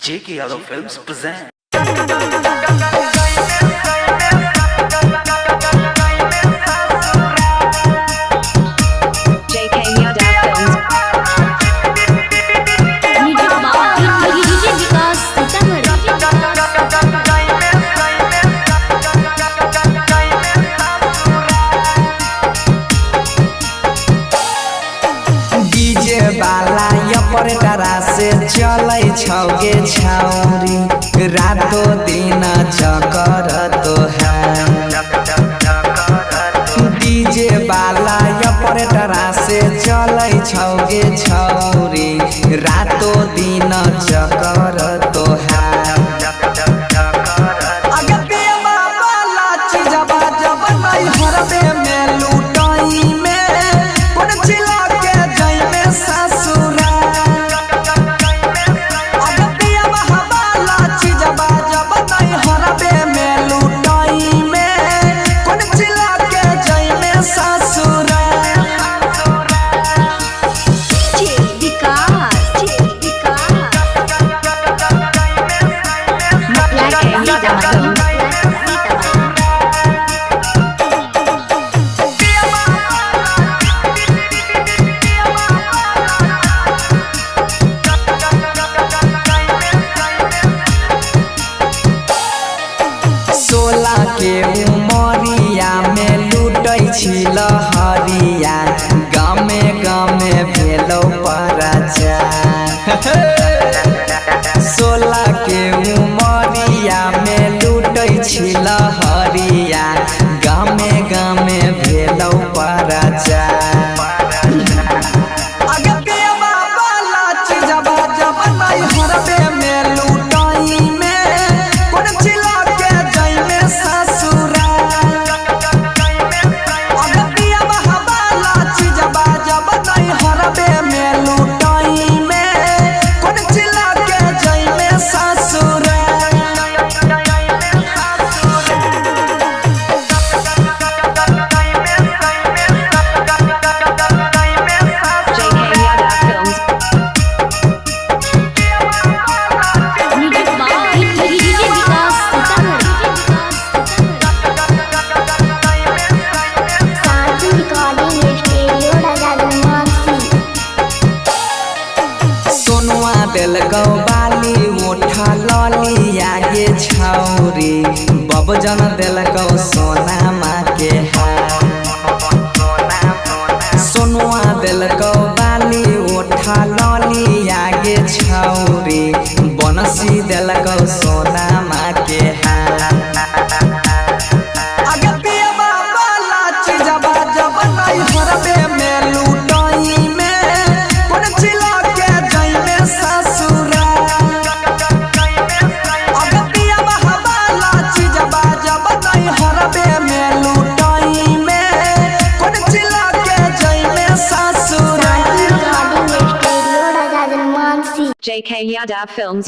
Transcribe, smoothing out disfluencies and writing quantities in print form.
J.K. Yadav Films present. JK Yadav Films. DJ विकास DJ वाला ऑपरेटरा से चलै छौगे छौरी रातो दिन चकर तो है। डीजे वाला ऑपरेटरा से चलै छौगे छौरी रातो दिन चकर तो है। अगे वाला चीजबा जब नहीं हरबे में लूटाई में कोन चिल्ला के जाई में ससुरा। अगे वाला चीजबा जब नहीं हरबे में लूटाई में कोन चिल्ला के जाई में ससुरा। सोलह के उमरिया में लूटै छी लहरिया गामे गामे भेलौ पराचार। 16 के उमरिया में लूटै छी लहरिया गामे गामे भेलौ पराचार। अगे वाला चीजबा जब नहीं हरबे में लूटाई में कोन चिल्ला के जाई में ससुरा। अगे वाला चीजबा जब नहीं हरबे में लूटाई में कोन चिल्ला के जाई में ससुरा। JK Yadav Films. DJ विकास साथी रिकॉर्डिंग स्टूडियो राजाधनवासी। सोनुआ देलकौ बाली उठा लली आगे छौरी बबजन देलकौ सोना माँ के हार। सोनुआ देलकौ बाली उठा लली आगे छौरी बनसी देलकौ सोना माँ के हार। अगे वाला चीजबा जब नहीं हरबे में लूटाई में कोन चिल्ला के जाई में ससुरा। अगे वाला चीजबा जब नहीं हरबे में लूटाई में कोन चिल्ला के जाई में ससुरा। साथी रिकॉर्डिंग स्टूडियो राजाधनवासी। JK Yadav Films.